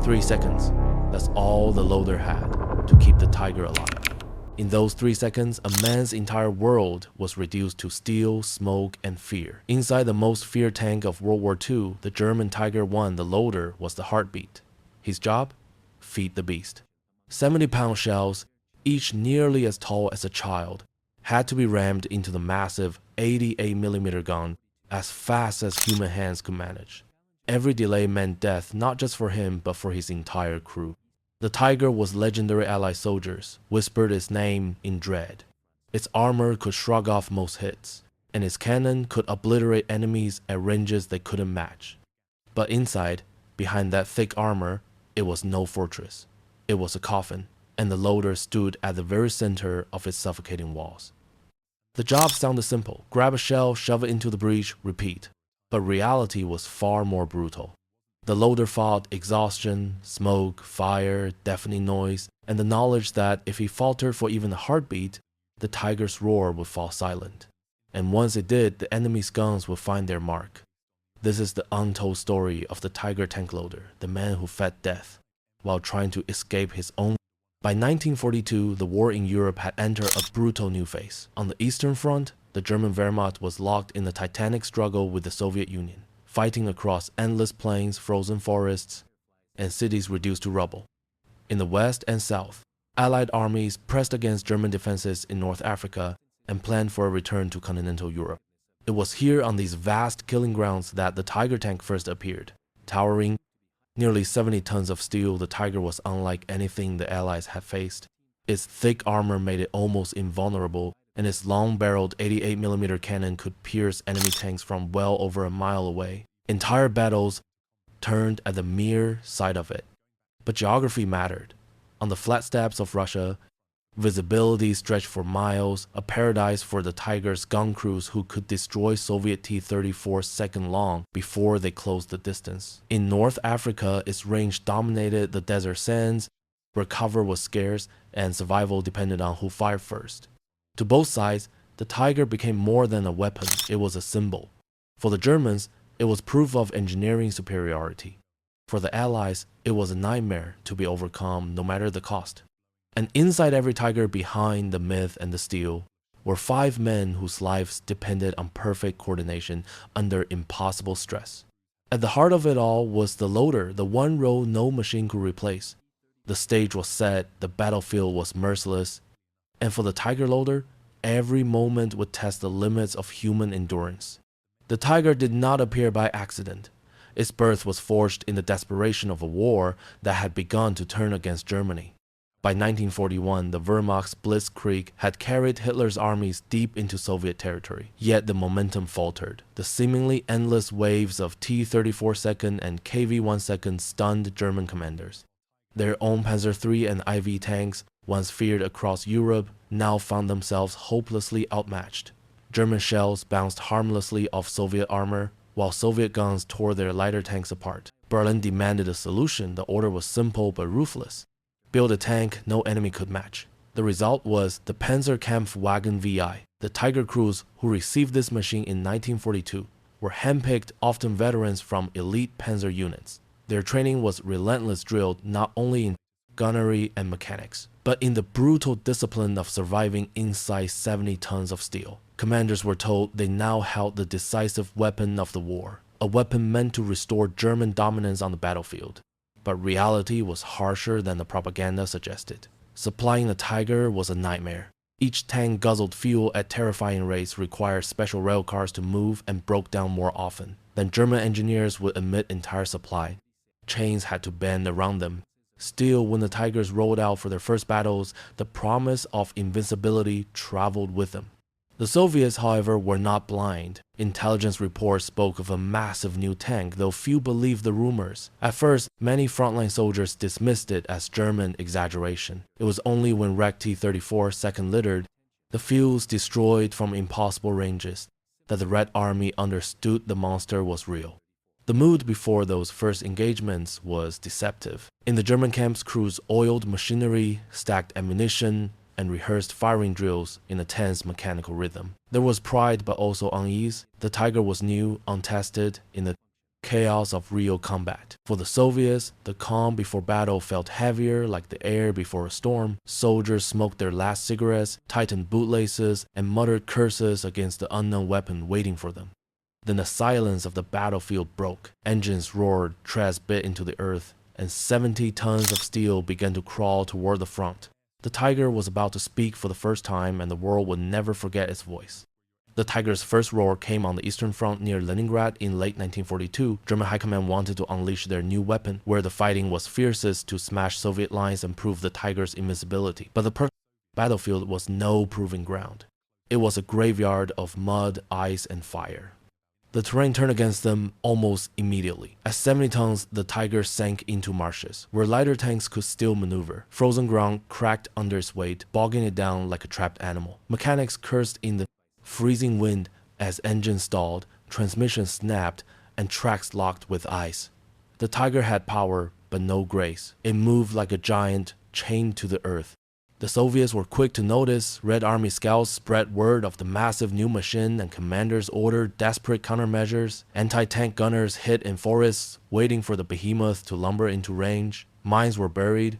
3 seconds. That's all the loader had to keep the Tiger alive. In those 3 seconds, a man's entire world was reduced to steel, smoke, and fear. Inside the most feared tank of World War II, the German Tiger I, the loader, was the heartbeat. His job? Feed the beast. 70-pound shells, each nearly as tall as a child, had to be rammed into the massive 88mm gun as fast as human hands could manage. Every delay meant death not just for him but for his entire crew. The Tiger was legendary Allied soldiers, whispered its name in dread. Its armor could shrug off most hits, and its cannon could obliterate enemies at ranges they couldn't match. But inside, behind that thick armor, it was no fortress. It was a coffin, and the loader stood at the very center of its suffocating walls. The job sounded simple: grab a shell, shove it into the breech, repeat. But reality was far more brutal. The loader fought exhaustion, smoke, fire, deafening noise, and the knowledge that if he faltered for even a heartbeat, the Tiger's roar would fall silent. And once it did, the enemy's guns would find their mark. This is the untold story of the Tiger tank loader, the man who fed death while trying to escape his own. By 1942, the war in Europe had entered a brutal new phase. On the Eastern Front, the German Wehrmacht was locked in a titanic struggle with the Soviet Union, fighting across endless plains, frozen forests, and cities reduced to rubble. In the West and South, Allied armies pressed against German defenses in North Africa and planned for a return to continental Europe. It was here on these vast killing grounds that the Tiger tank first appeared. Towering nearly 70 tons of steel, the Tiger was unlike anything the Allies had faced. Its thick armor made it almost invulnerable, and its long-barreled 88mm cannon could pierce enemy tanks from well over a mile away. Entire battles turned at the mere sight of it. But geography mattered. On the flat steppes of Russia, visibility stretched for miles, a paradise for the Tiger's gun crews who could destroy Soviet T-34 second long before they closed the distance. In North Africa, its range dominated the desert sands, where cover was scarce and survival depended on who fired first. To both sides, the Tiger became more than a weapon, it was a symbol. For the Germans, it was proof of engineering superiority. For the Allies, it was a nightmare to be overcome no matter the cost. And inside every Tiger, behind the myth and the steel, were 5 men whose lives depended on perfect coordination under impossible stress. At the heart of it all was the loader, the one role no machine could replace. The stage was set, the battlefield was merciless, and for the Tiger loader, every moment would test the limits of human endurance. The Tiger did not appear by accident. Its birth was forged in the desperation of a war that had begun to turn against Germany. By 1941, the Wehrmacht's blitzkrieg had carried Hitler's armies deep into Soviet territory. Yet the momentum faltered. The seemingly endless waves of T-34 second and KV-1 second stunned German commanders. Their own Panzer III and IV tanks, once feared across Europe, now found themselves hopelessly outmatched. German shells bounced harmlessly off Soviet armor, while Soviet guns tore their lighter tanks apart. Berlin demanded a solution. The order was simple but ruthless. Build a tank no enemy could match. The result was the Panzerkampfwagen VI. The Tiger crews who received this machine in 1942 were handpicked, often veterans from elite panzer units. Their training was relentless, drilled not only in gunnery and mechanics, but in the brutal discipline of surviving inside 70 tons of steel. Commanders were told they now held the decisive weapon of the war, a weapon meant to restore German dominance on the battlefield. But reality was harsher than the propaganda suggested. Supplying a Tiger was a nightmare. Each tank guzzled fuel at terrifying rates, required special rail cars to move, and broke down more often than German engineers would admit entire supply. Chains had to bend around them. Still, when the Tigers rolled out for their first battles, the promise of invincibility traveled with them. The Soviets, however, were not blind. Intelligence reports spoke of a massive new tank, though few believed the rumors. At first, many frontline soldiers dismissed it as German exaggeration. It was only when wrecked T-34 second littered, the fuels destroyed from impossible ranges, that the Red Army understood the monster was real. The mood before those first engagements was deceptive. In the German camps, crews oiled machinery, stacked ammunition, and rehearsed firing drills in a tense mechanical rhythm. There was pride but also unease. The Tiger was new, untested, in a chaos of real combat. For the Soviets, the calm before battle felt heavier like the air before a storm. Soldiers smoked their last cigarettes, tightened bootlaces, and muttered curses against the unknown weapon waiting for them. Then the silence of the battlefield broke. Engines roared, treads bit into the earth, and 70 tons of steel began to crawl toward the front. The Tiger was about to speak for the first time, and the world would never forget its voice. The Tiger's first roar came on the Eastern Front near Leningrad in late 1942. German High Command wanted to unleash their new weapon, where the fighting was fiercest, to smash Soviet lines and prove the Tiger's invincibility. But the battlefield was no proving ground. It was a graveyard of mud, ice, and fire. The terrain turned against them almost immediately. At 70 tons, the Tiger sank into marshes, where lighter tanks could still maneuver. Frozen ground cracked under its weight, bogging it down like a trapped animal. Mechanics cursed in the freezing wind as engines stalled, transmissions snapped, and tracks locked with ice. The Tiger had power, but no grace. It moved like a giant chained to the earth. The Soviets were quick to notice. Red Army scouts spread word of the massive new machine, and commanders ordered desperate countermeasures. Anti-tank gunners hid in forests, waiting for the behemoth to lumber into range. Mines were buried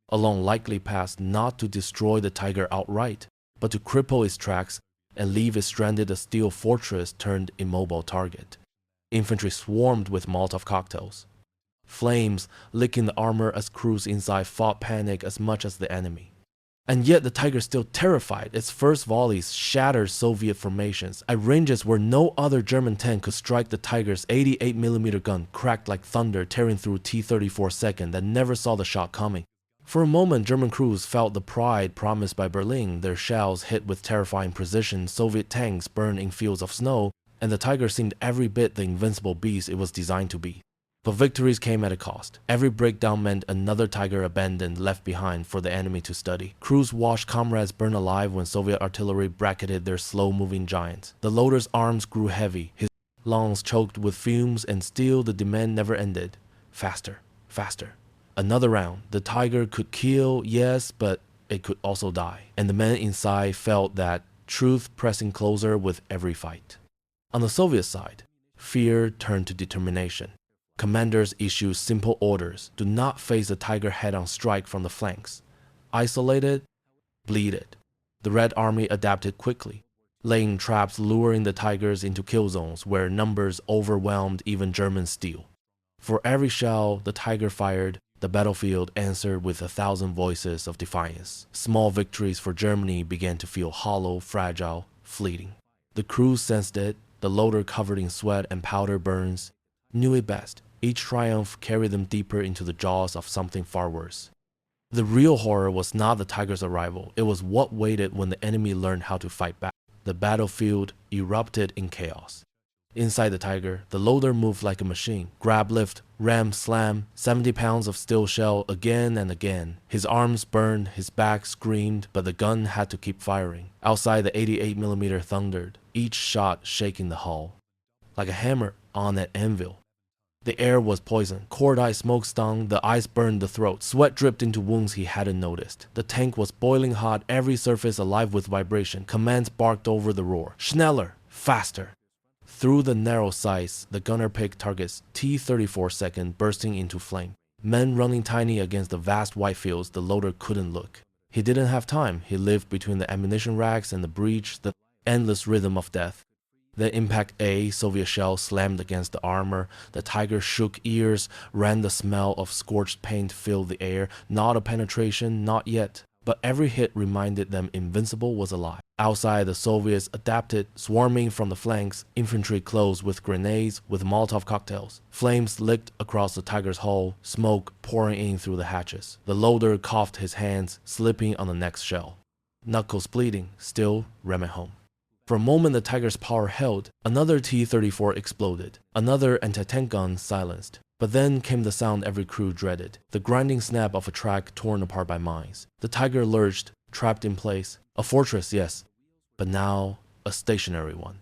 along likely paths, not to destroy the Tiger outright, but to cripple its tracks and leave it stranded a steel fortress turned immobile target. Infantry swarmed with Molotov cocktails. Flames licking the armor as crews inside fought panic as much as the enemy. And yet the Tiger still terrified. Its first volleys shattered Soviet formations. At ranges where no other German tank could strike, the Tiger's 88mm gun cracked like thunder, tearing through T-34 second that never saw the shot coming. For a moment, German crews felt the pride promised by Berlin. Their shells hit with terrifying precision, Soviet tanks burned in fields of snow, and the Tiger seemed every bit the invincible beast it was designed to be. But victories came at a cost. Every breakdown meant another Tiger abandoned, left behind for the enemy to study. Crews watched comrades burn alive when Soviet artillery bracketed their slow-moving giants. The loader's arms grew heavy, his lungs choked with fumes, and still the demand never ended. Faster, faster. Another round. The Tiger could kill, yes, but it could also die. And the men inside felt that truth pressing closer with every fight. On the Soviet side, fear turned to determination. Commanders issued simple orders: do not face the Tiger head-on strike from the flanks. Isolate it, bleed it. The Red Army adapted quickly, laying traps luring the Tigers into kill zones where numbers overwhelmed even German steel. For every shell the Tiger fired, the battlefield answered with 1,000 voices of defiance. Small victories for Germany began to feel hollow, fragile, fleeting. The crews sensed it. The loader, covered in sweat and powder burns, knew it best. Each triumph carried them deeper into the jaws of something far worse. The real horror was not the Tiger's arrival. It was what waited when the enemy learned how to fight back. The battlefield erupted in chaos. Inside the Tiger, the loader moved like a machine. Grab, lift, ram, slam, 70 pounds of steel shell again and again. His arms burned, his back screamed, but the gun had to keep firing. Outside, the 88mm thundered, each shot shaking the hull like a hammer on an anvil. The air was poison. Cordite smoke stung, the ice burned the throat. Sweat dripped into wounds he hadn't noticed. The tank was boiling hot, every surface alive with vibration. Commands barked over the roar. Schneller! Faster! Through the narrow sights, the gunner picked targets T-34 second, bursting into flame. Men running tiny against the vast white fields, the loader couldn't look. He didn't have time. He lived between the ammunition racks and the breach, the endless rhythm of death. The impact A, Soviet shell slammed against the armor. The Tiger shook ears, ran. The smell of scorched paint filled the air. Not a penetration, not yet. But every hit reminded them Invincible was alive. Outside, the Soviets adapted, swarming from the flanks. Infantry closed with grenades, with Molotov cocktails. Flames licked across the Tiger's hull, smoke pouring in through the hatches. The loader coughed his hands, slipping on the next shell. Knuckles bleeding, still ran it home. For a moment, the Tiger's power held. Another T-34 exploded. Another anti-tank gun silenced. But then came the sound every crew dreaded, the grinding snap of a track torn apart by mines. The Tiger lurched, trapped in place. A fortress, yes, but now a stationary one.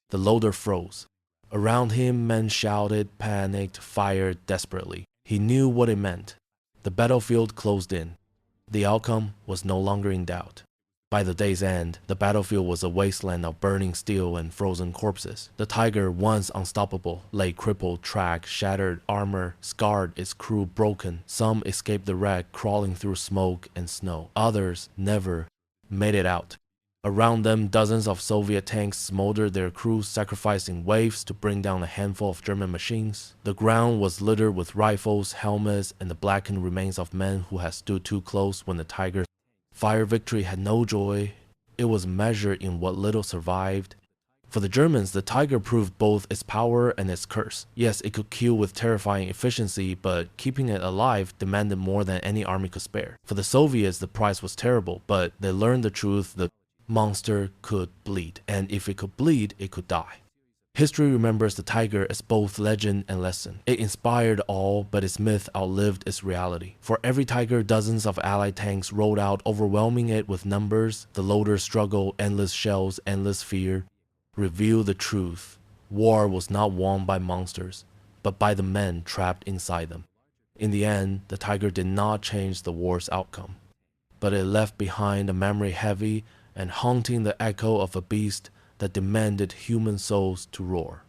The loader froze. Around him, men shouted, panicked, fired desperately. He knew what it meant. The battlefield closed in. The outcome was no longer in doubt. By the day's end, the battlefield was a wasteland of burning steel and frozen corpses. The tiger, once unstoppable, lay crippled, track, shattered armor, scarred, its crew broken. Some escaped the wreck, crawling through smoke and snow. Others never made it out. Around them, dozens of Soviet tanks smoldered, their crews sacrificing waves to bring down a handful of German machines. The ground was littered with rifles, helmets, and the blackened remains of men who had stood too close when the tiger fire. Victory had no joy. It was measured in what little survived. For the Germans, the tiger proved both its power and its curse. Yes, it could kill with terrifying efficiency, but keeping it alive demanded more than any army could spare. For the Soviets, the price was terrible, but they learned the truth: the monster could bleed, and if it could bleed, it could die. History remembers the tiger as both legend and lesson. It inspired all, but its myth outlived its reality. For every tiger, dozens of Allied tanks rolled out, overwhelming it with numbers. The loaders struggled, endless shells, endless fear. Reveal the truth. War was not won by monsters, but by the men trapped inside them. In the end, the tiger did not change the war's outcome, but it left behind a memory heavy and haunting, the echo of a beast that demanded human souls to roar.